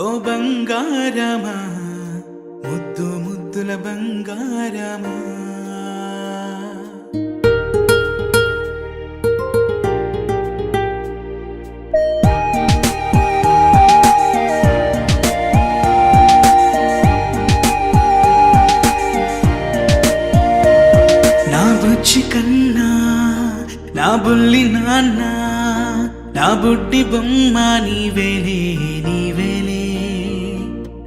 ఓ బంగారమా ముద్దు ముద్దుల బంగారమా నా బుజ్జి కన్నా నా బుల్లి నాన్న నా బుడ్డి బొమ్మ నీవేలే నీవేలే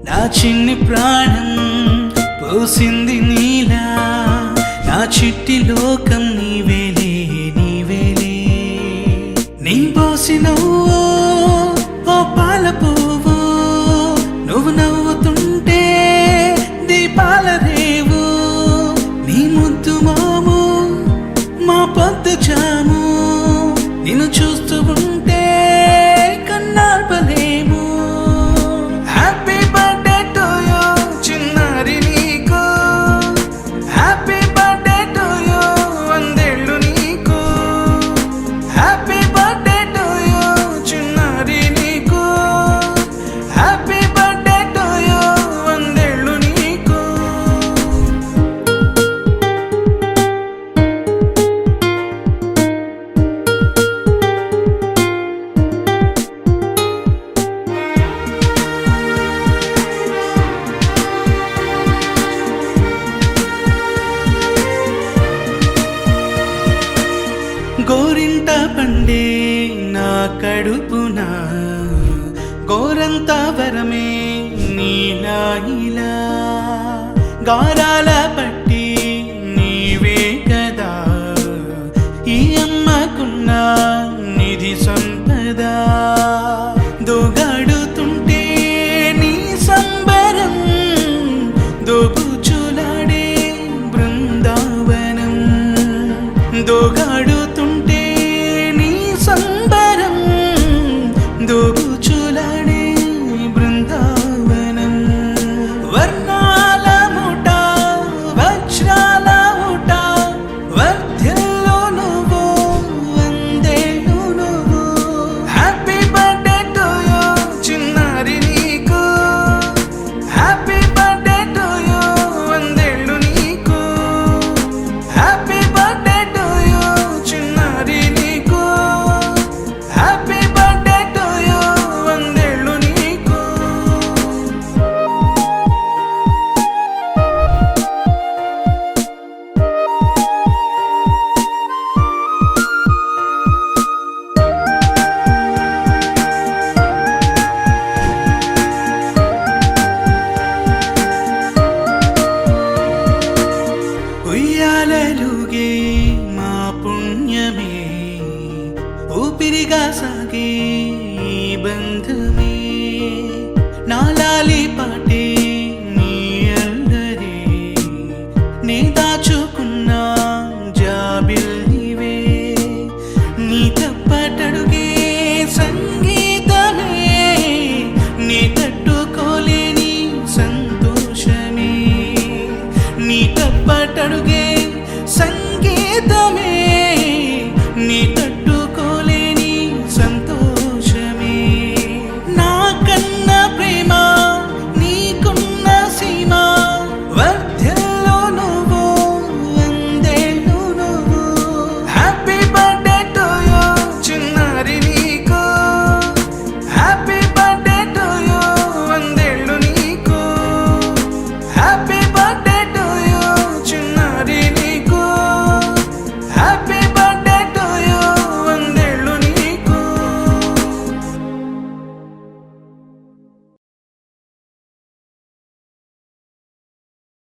నా చిన్ని ప్రాణం పోసింది నీలా నా చిట్టి లోకం నీవేలే నీవేలే నీ పోసినవో ఓ పాల పువ్వు నువ్వు నవ్వుతుంటే దీపాల రేవు నీ ముద్దు మాము మా పొద్దు జాము నిన్ను చూస్తూ ఉంటే కన్నార్పలేము. హ్యాపీ బర్త్డే టు యూ చిన్నారి నీకు, హ్యాపీ బర్త్డే టు యూ వందేళ్ళు నీకు, హ్యాపీ బర్త్డే టు యూ చిన్నారి నీకు, హ్యాపీ బర్త్డే టు యూ వందేళ్ళు నీకు. గోరింట పండే నా కడుపున గోరంత వరమే నీలా ఇలా గారాల పట్టి నీవే కదా ఈ అమ్మకున్న నిధి సంపద దోగాడుతుంటే నీ సంబరం దోబుచులాడే బృందావనం దోగాడుతుంటే నీ సంబరం దోబుచులాడే బృందావనం వర్ణాల ముఠ వజ్రాల ఊట వర్ధిల్లు నువ్వు వందేళ్ళు నువ్వు. హ్యాపీ బర్త్డే టు యూ చిన్నారి నీకు, హ్యాపీ బర్త్డే టు యూ వందేళ్ళు నీకు, హ్యాపీ బర్త్డే టు యూ చిన్నారి నీకు, హ్యాపీ బర్త్డే టు యూ వందేళ్ళు నీకు. ఉయ్యాలలుగే మా పుణ్యమే ఊపిరిగా సాగే ఈ బంధమే నాలాలి పాటే నీ అల్లరే నే దాచుకున్న జాబిల్లివే నీ తప్పటడుగే సంగీతమే నీ తట్టుకోలేని సంతోషమే నీ తప్పటడుగే